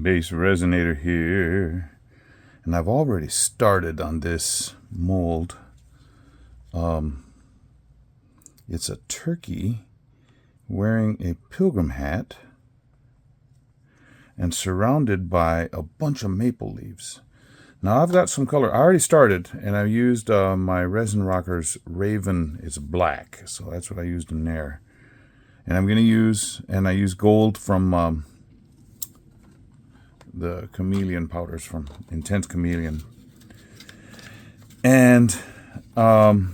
BassResinator here, and I've already started on this mold. It's a turkey wearing a pilgrim hat and surrounded by a bunch of maple leaves. Now I've got some color. I already started, and I used my Resin Rockers Raven. It's black, so that's what I used in there. And I'm going to use, and I use gold from the chameleon powders from Intense Chameleon. And I've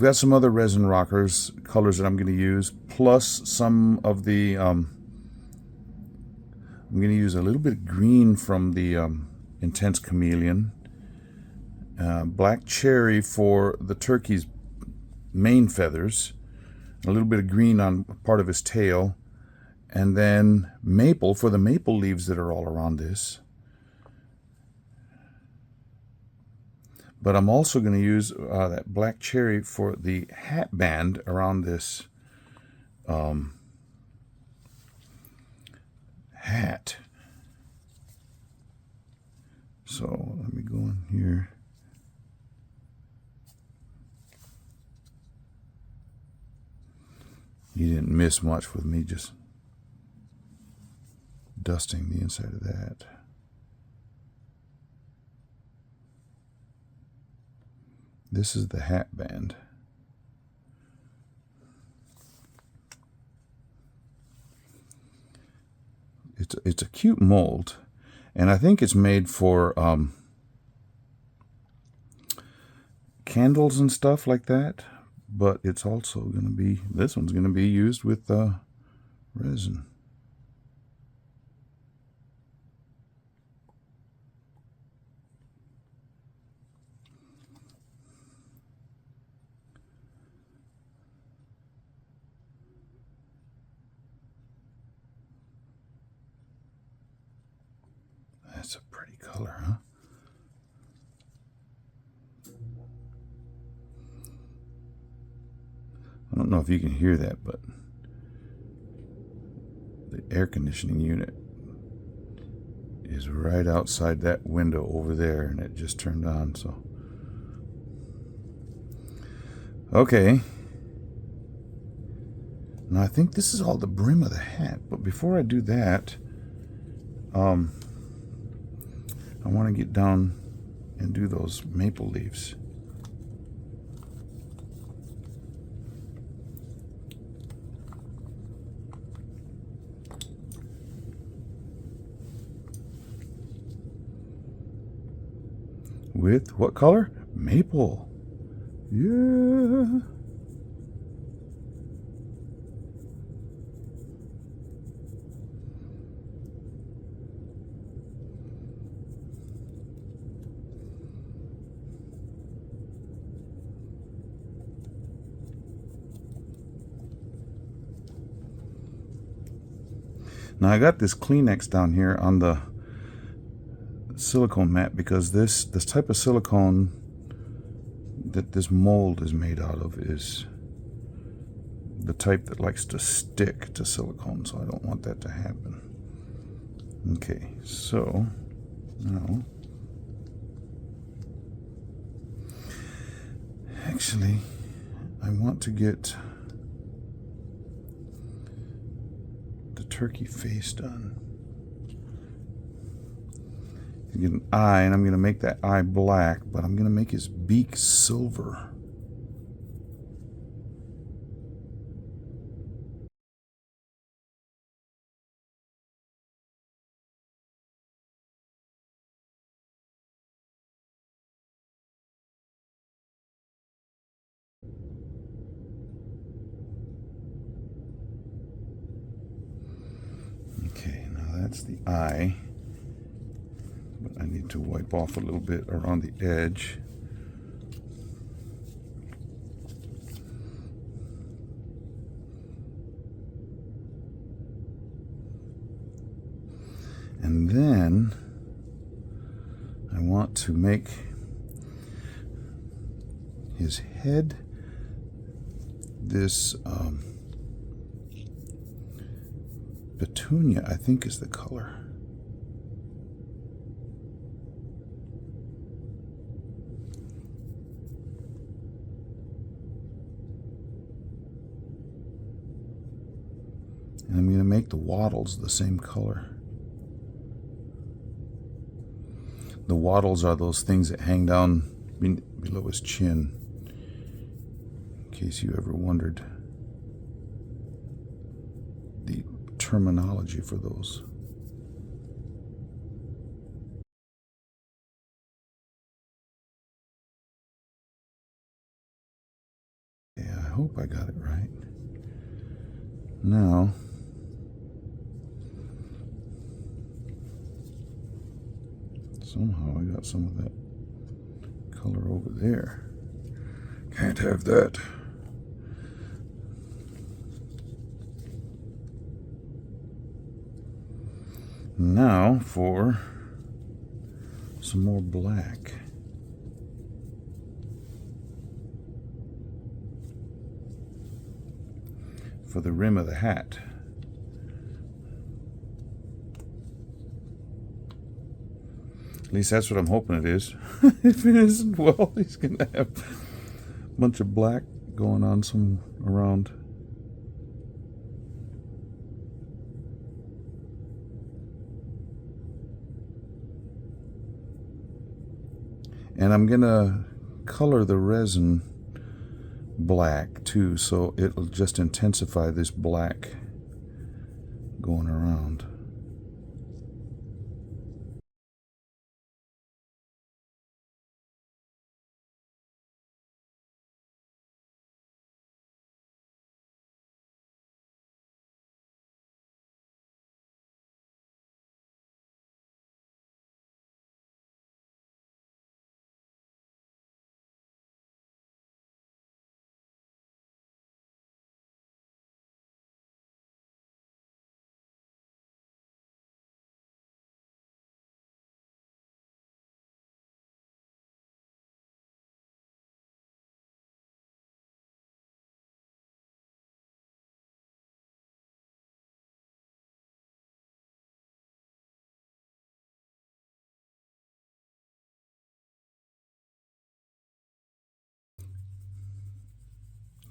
got some other Resin Rockers colors that I'm going to use, plus some of the, I'm going to use a little bit of green from the Intense Chameleon, black cherry for the turkey's main feathers, a little bit of green on part of his tail, and then maple for the maple leaves that are all around this. But I'm also going to use that black cherry for the hat band around this hat. So let me go in here. You didn't miss much with me just dusting the inside of that. This is the hat band. It's a cute mold, and I think it's made for candles and stuff like that. But it's also going to be, this one's going to be used with resin. That's a pretty color, huh? I don't know if you can hear that, but the air conditioning unit is right outside that window over there, and it just turned on, so. Okay. Now I think this is all the brim of the hat, but before I do that, I want to get down and do those maple leaves. With what color? Maple. Yeah. Now I got this Kleenex down here on the silicone mat because this type of silicone that this mold is made out of is the type that likes to stick to silicone, so I don't want that to happen. Okay, so now actually I want to get the turkey face done. Get an eye, and I'm going to make that eye black, but I'm going to make his beak silver. Okay, now that's the eye. I need to wipe off a little bit around the edge. And then I want to make his head this petunia, I think, is the color. And I'm going to make the wattles the same color. The wattles are those things that hang down below his chin, in case you ever wondered the terminology for those. Yeah, I hope I got it right. Now, somehow I got some of that color over there. Can't have that. Now for some more black. For the rim of the hat. At least that's what I'm hoping it is. If it isn't, well, he's going to have a bunch of black going on some around. And I'm going to color the resin black too, so it'll just intensify this black going around.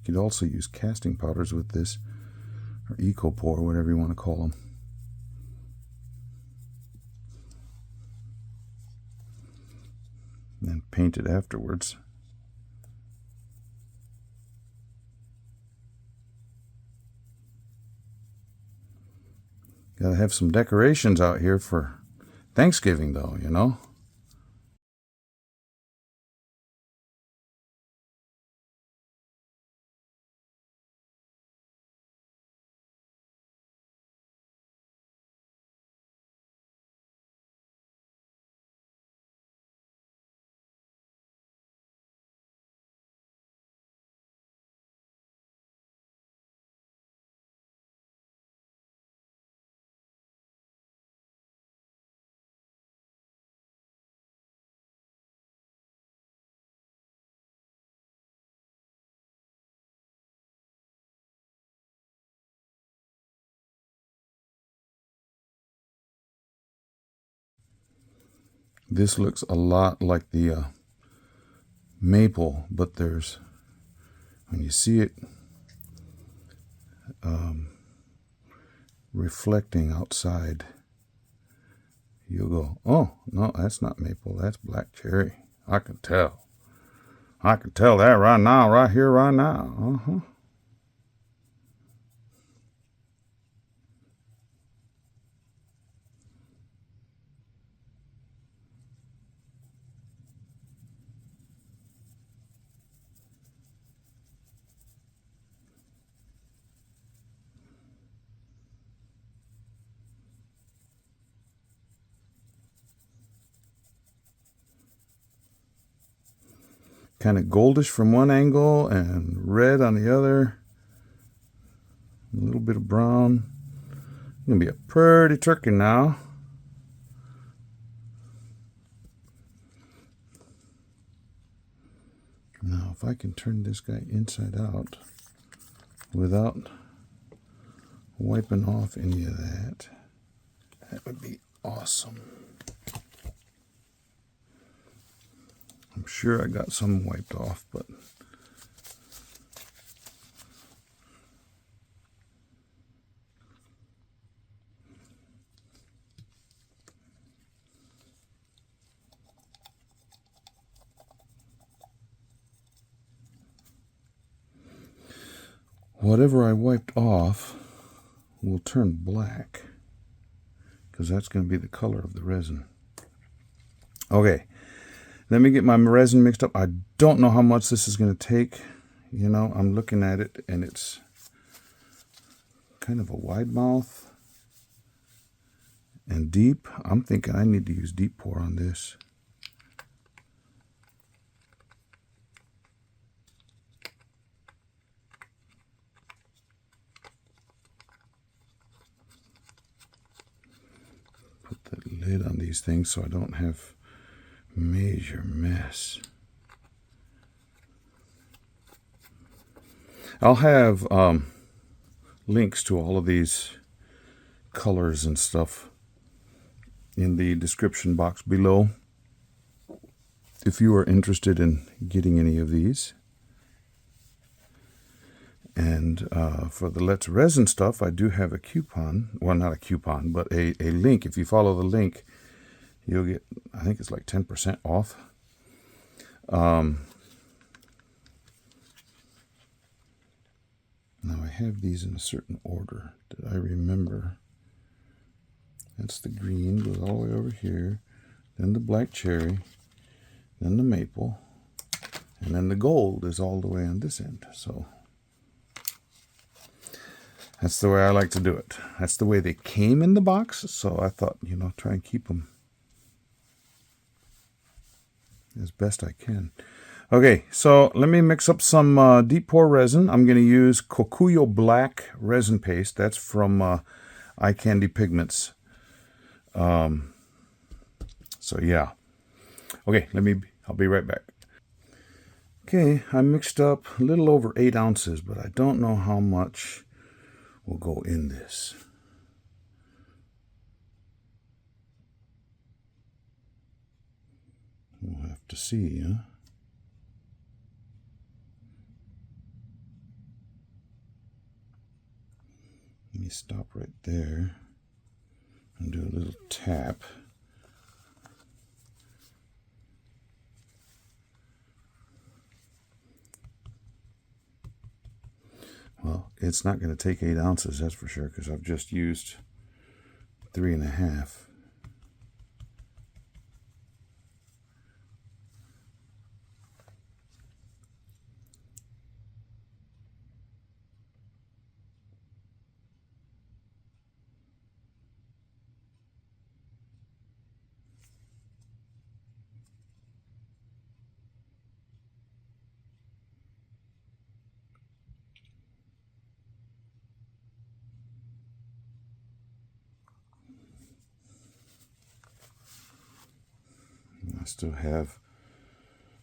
You could also use casting powders with this, or Eco-Pour, whatever you want to call them. And then paint it afterwards. Gotta have some decorations out here for Thanksgiving though, you know? This looks a lot like the maple, but there's, when you see it reflecting outside, you'll go, oh, no, that's not maple, that's black cherry. I can tell. I can tell that right now, right here, right now. Kind of goldish from one angle and red on the other. A little bit of brown. Gonna be a pretty turkey now. Now, if I can turn this guy inside out without wiping off any of that, that would be awesome. I'm sure I got some wiped off, but whatever I wiped off will turn black, because that's going to be the color of the resin. Okay, let me get my resin mixed up. I don't know how much this is going to take. You know, I'm looking at it and it's kind of a wide mouth and deep. I'm thinking I need to use deep pour on this. Put the lid on these things so I don't have major mess. I'll have links to all of these colors and stuff in the description box below if you are interested in getting any of these. And for the Let's Resin stuff, I do have a coupon. Well, not a coupon, but a link. If you follow the link, you'll get, I think it's like 10% off. Now I have these in a certain order that I remember. That's the green, goes all the way over here. Then the black cherry. Then the maple. And then the gold is all the way on this end. So that's the way I like to do it. That's the way they came in the box. So I thought, you know, try and keep them as best I can. Okay, so let me mix up some deep pour resin. I'm going to use Cocuyo Black resin paste. That's from Eye Candy Pigments. So yeah. Okay, I'll be right back. Okay, I mixed up a little over 8 ounces, but I don't know how much will go in this. We'll have to see, huh? Let me stop right there and do a little tap. Well, it's not going to take 8 ounces, that's for sure, because I've just used 3.5. I still have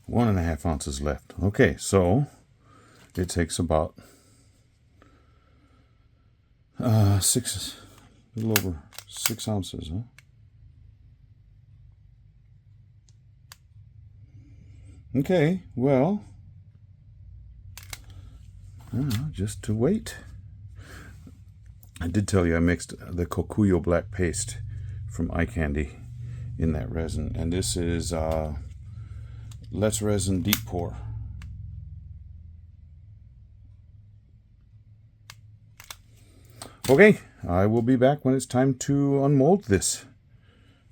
1.5 ounces left. Okay, so it takes about a little over 6 ounces, huh? Okay, well, just to wait. I did tell you I mixed the Cocuyo Black paste from Eye Candy in that resin, and this is Let's Resin Deep Pour. Okay, I will be back when it's time to unmold this.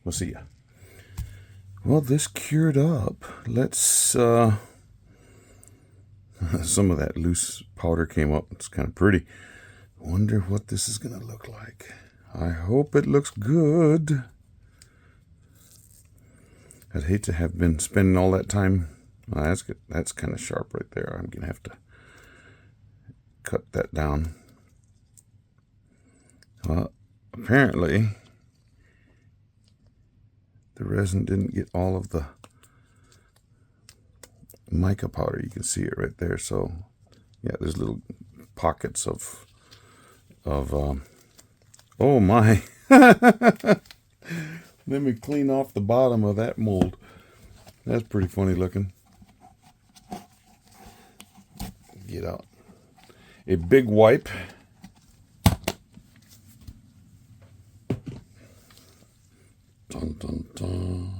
We'll see ya. Well, this cured up. Let's some of that loose powder came up. It's kind of pretty. Wonder what this is gonna look like. I hope it looks good. I'd hate to have been spending all that time. Oh, that's kind of sharp right there. I'm gonna have to cut that down. Well, apparently the resin didn't get all of the mica powder. You can see it right there. So yeah, there's little pockets of oh my. Let me clean off the bottom of that mold. That's pretty funny looking. Get out a big wipe. Dun, dun, dun.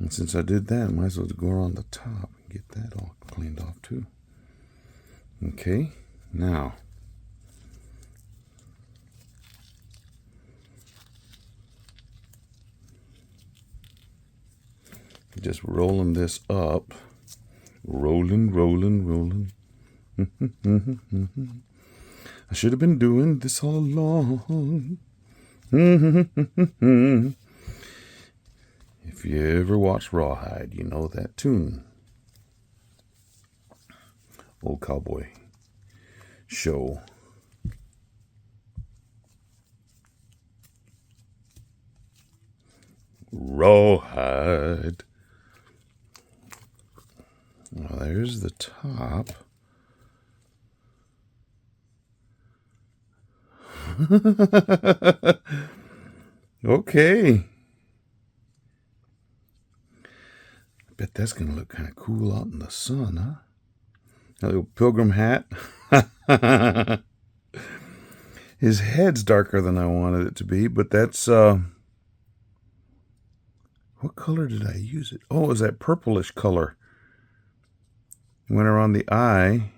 And since I did that, I might as well go around the top and get that all cleaned off too. Okay, now just rolling this up. Rolling, rolling, rolling. I should have been doing this all along. If you ever watched Rawhide, you know that tune. Old cowboy show. Rawhide. Well, there's the top. Okay. I bet that's going to look kind of cool out in the sun, huh? A little pilgrim hat. His head's darker than I wanted it to be, but that's, what color did I use it? Oh, it was that purplish color. Went around the eye.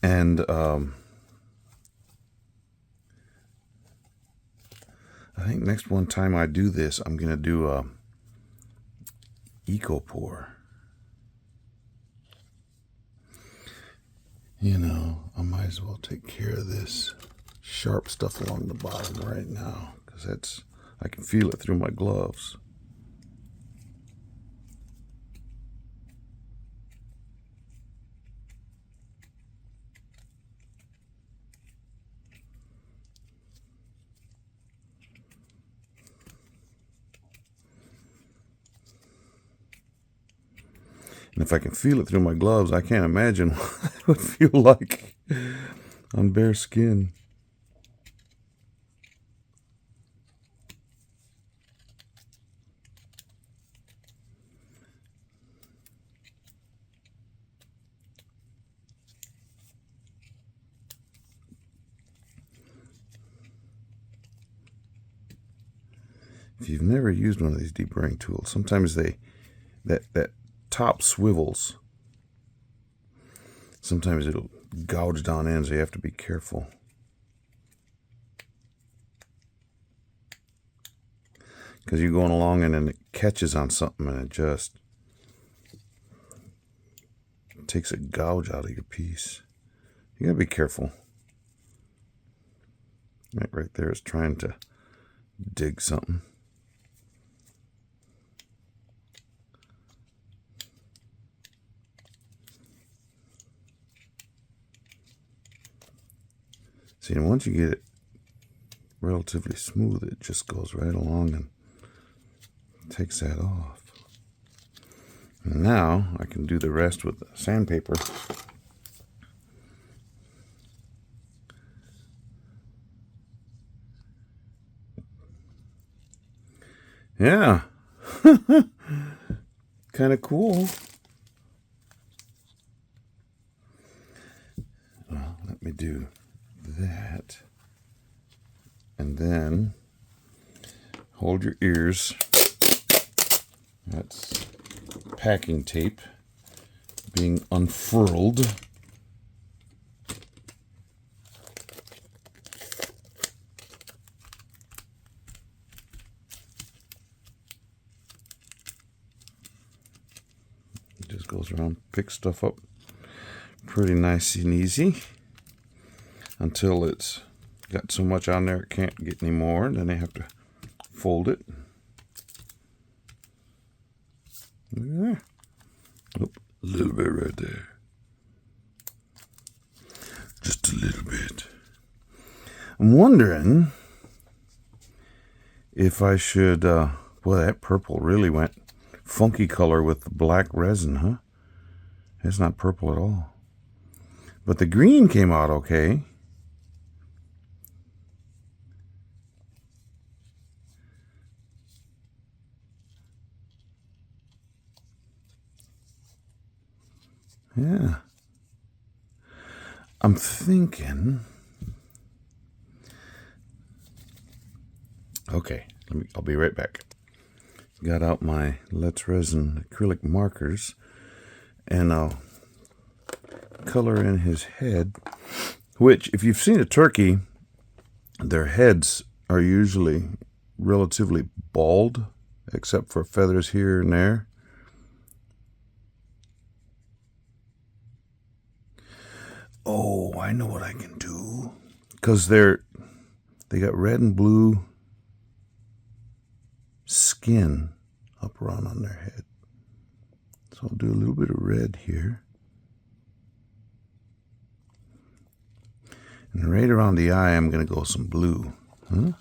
And, I think next one time I do this, I'm going to do eco pour. You know, I might as well take care of this sharp stuff along the bottom right now, because I can feel it through my gloves. And if I can feel it through my gloves, I can't imagine what it would feel like on bare skin. If you've never used one of these deburring tools, sometimes that top swivels. Sometimes it'll gouge down ends, so you have to be careful. Because you're going along and then it catches on something and it just takes a gouge out of your piece. You gotta be careful. Right there is trying to dig something. See, and once you get it relatively smooth, it just goes right along and takes that off. And now I can do the rest with the sandpaper. Yeah. Kind of cool. Well, let me do that. And then hold your ears. That's packing tape being unfurled. It just goes around, picks stuff up pretty nice and easy until it's got so much on there it can't get any more. Then I have to fold it. There. Oop, a little bit right there. Just a little bit. I'm wondering if I should, boy, that purple really went funky color with the black resin, huh? It's not purple at all. But the green came out okay. Yeah. I'm thinking. Okay, I'll be right back. Got out my Let's Resin acrylic markers, and I'll color in his head, which, if you've seen a turkey, their heads are usually relatively bald, except for feathers here and there. Oh, I know what I can do. Because they got red and blue skin up around on their head. So I'll do a little bit of red here. And right around the eye, I'm going to go some blue. Huh?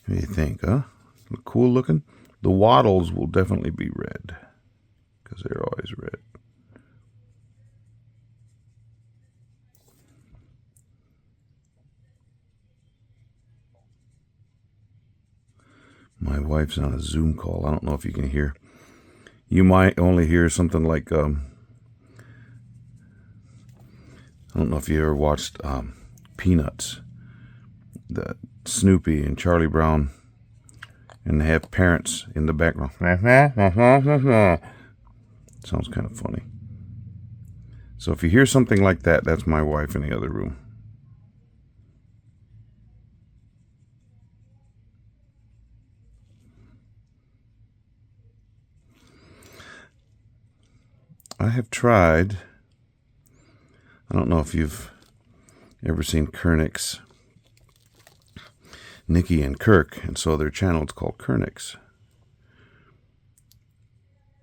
What do you think, huh? Look cool looking? The wattles will definitely be red, because they're always red. My wife's on a Zoom call. I don't know if you can hear. You might only hear something like, I don't know if you ever watched Peanuts, the Snoopy and Charlie Brown, and they have parents in the background. Sounds kind of funny. So if you hear something like that, that's my wife in the other room. I have tried, I don't know if you've ever seen Kernix, Nikki and Kirk, and so their channel is called Kernix.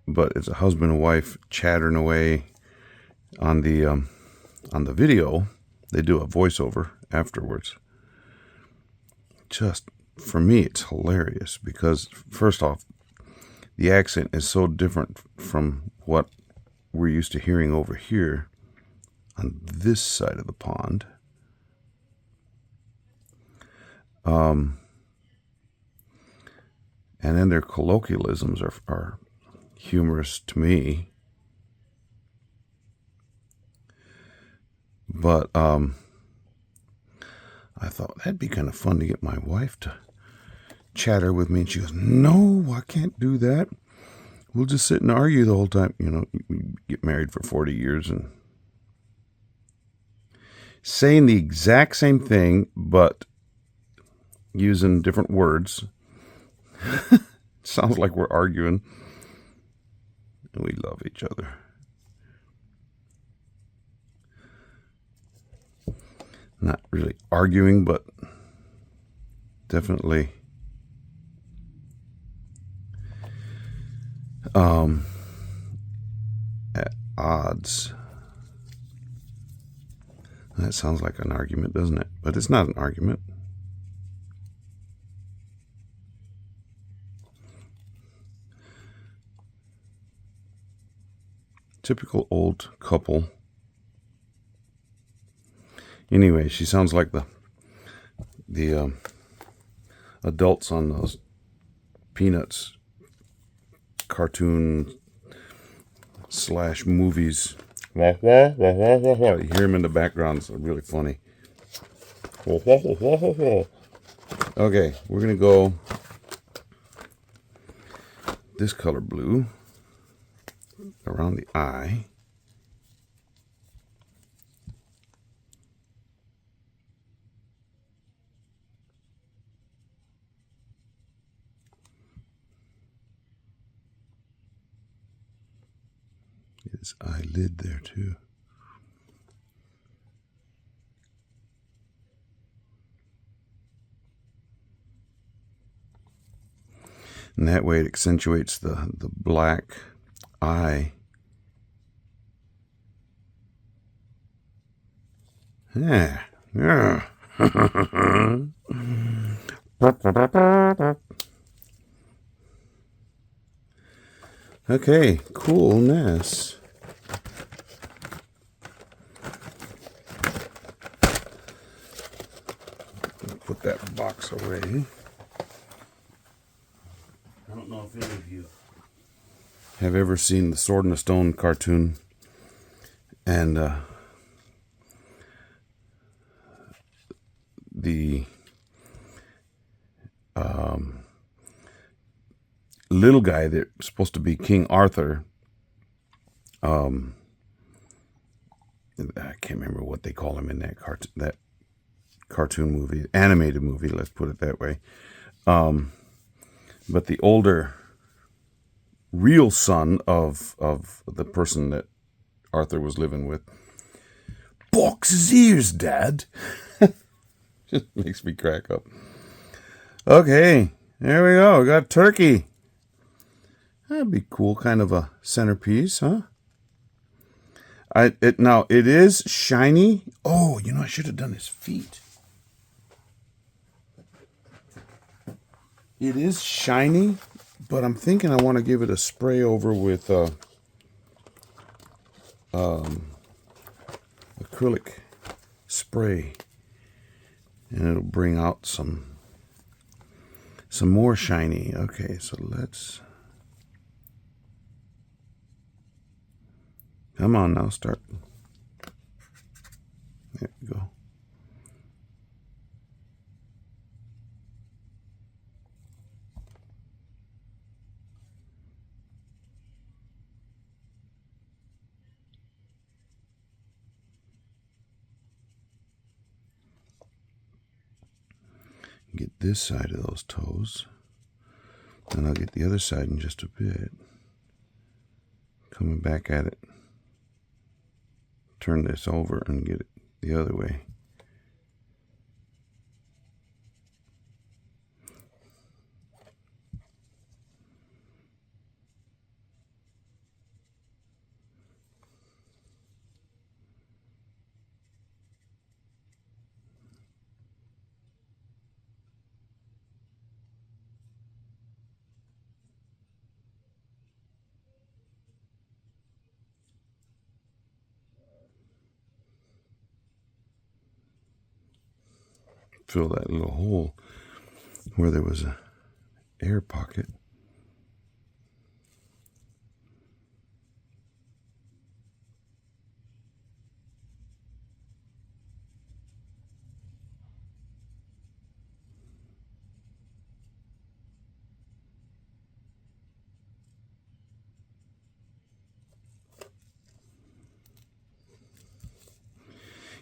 But it's a husband and wife chattering away on the video. They do a voiceover afterwards. Just, for me, it's hilarious because, first off, the accent is so different from what we're used to hearing over here on this side of the pond. And then their colloquialisms are humorous to me. But I thought that'd be kind of fun to get my wife to chatter with me. And she goes, no, I can't do that. We'll just sit and argue the whole time. You know, we get married for 40 years and saying the exact same thing, but using different words. Sounds like we're arguing. And we love each other. Not really arguing, but definitely at odds. That sounds like an argument, doesn't it? But it's not an argument. Typical old couple. Anyway, she sounds like the adults on those Peanuts cartoon / movies. You hear them in the background. It's really funny. Okay, we're going to go this color blue around the eye. His eyelid there too. And that way it accentuates the black eye. Yeah. Yeah. Okay, coolness. Put that box away. I don't know if any of you have ever seen the Sword and the Stone cartoon, and the little guy that's supposed to be King Arthur. I can't remember what they call him in that cartoon movie, animated movie. Let's put it that way. But the older, real son of the person that Arthur was living with, box his ears, Dad. Just makes me crack up. Okay, there we go. We got turkey. That'd be cool, kind of a centerpiece, huh? Now it is shiny. Oh, I should have done his feet. It is shiny, but I'm thinking I want to give it a spray over with acrylic spray, and it'll bring out some more shiny. Okay, so let's. Come on now, start. There we go. Get this side of those toes. And I'll get the other side in just a bit. Coming back at it. Turn this over and get it the other way. Fill that little hole where there was a air pocket.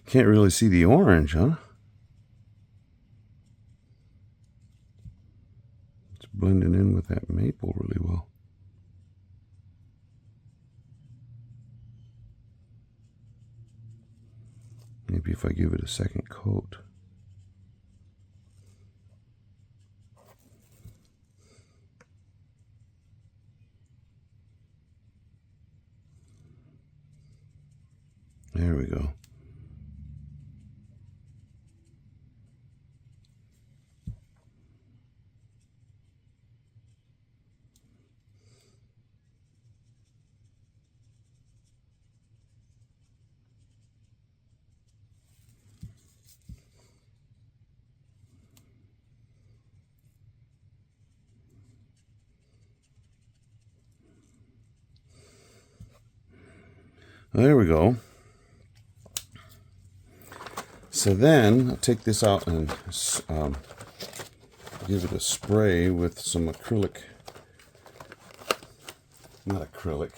Can't really see the orange, huh? Blending in with that maple really well. Maybe if I give it a second coat. There we go. There we go. So then I'll take this out and give it a spray with some acrylic, not acrylic,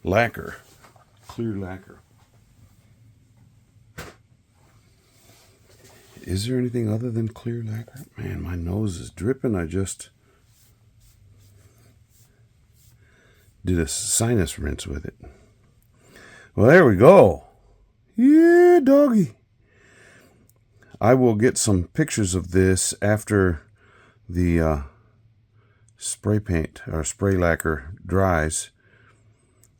lacquer, clear lacquer. Is there anything other than clear lacquer? Man, my nose is dripping. I just did a sinus rinse with it. Well, there we go. Yeah, doggy. I will get some pictures of this after the spray paint or spray lacquer dries,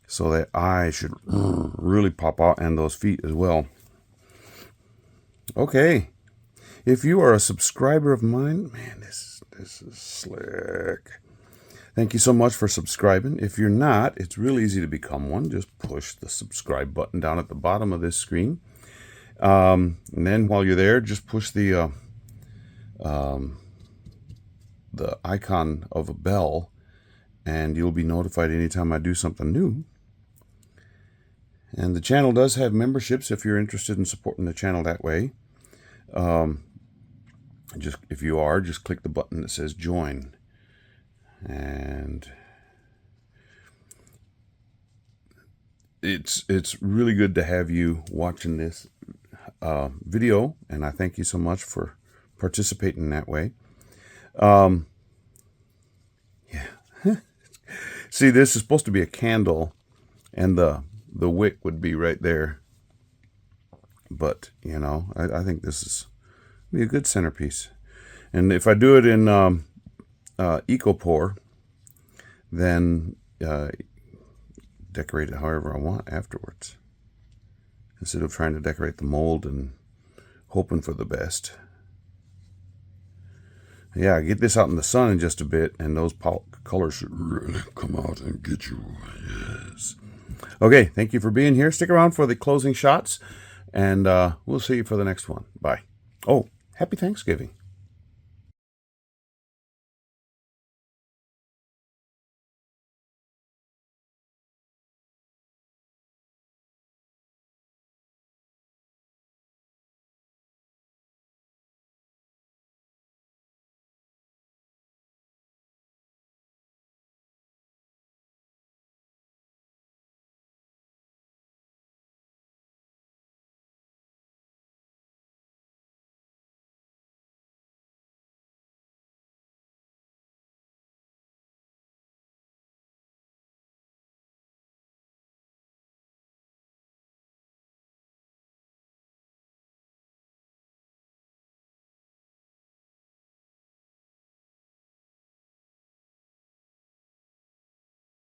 so that eye should really pop out, and those feet as well. Okay. If you are a subscriber of mine, man, this is slick. Thank you so much for subscribing. If you're not, it's really easy to become one. Just push the subscribe button down at the bottom of this screen. And then while you're there, just push the icon of a bell, and you'll be notified anytime I do something new. And the channel does have memberships if you're interested in supporting the channel that way. Just if you are, just click the button that says join. And it's really good to have you watching this video, and I thank you so much for participating in that way. Yeah. See, this is supposed to be a candle, and the wick would be right there. But, you know, I think this is be a good centerpiece. And if I do it in Eco-Pour, then decorate it however I want afterwards, instead of trying to decorate the mold and hoping for the best. Yeah, get this out in the sun in just a bit, and those colors should really come out and get you. Yes. Okay, thank you for being here. Stick around for the closing shots, and we'll see you for the next one. Bye. Oh, happy Thanksgiving.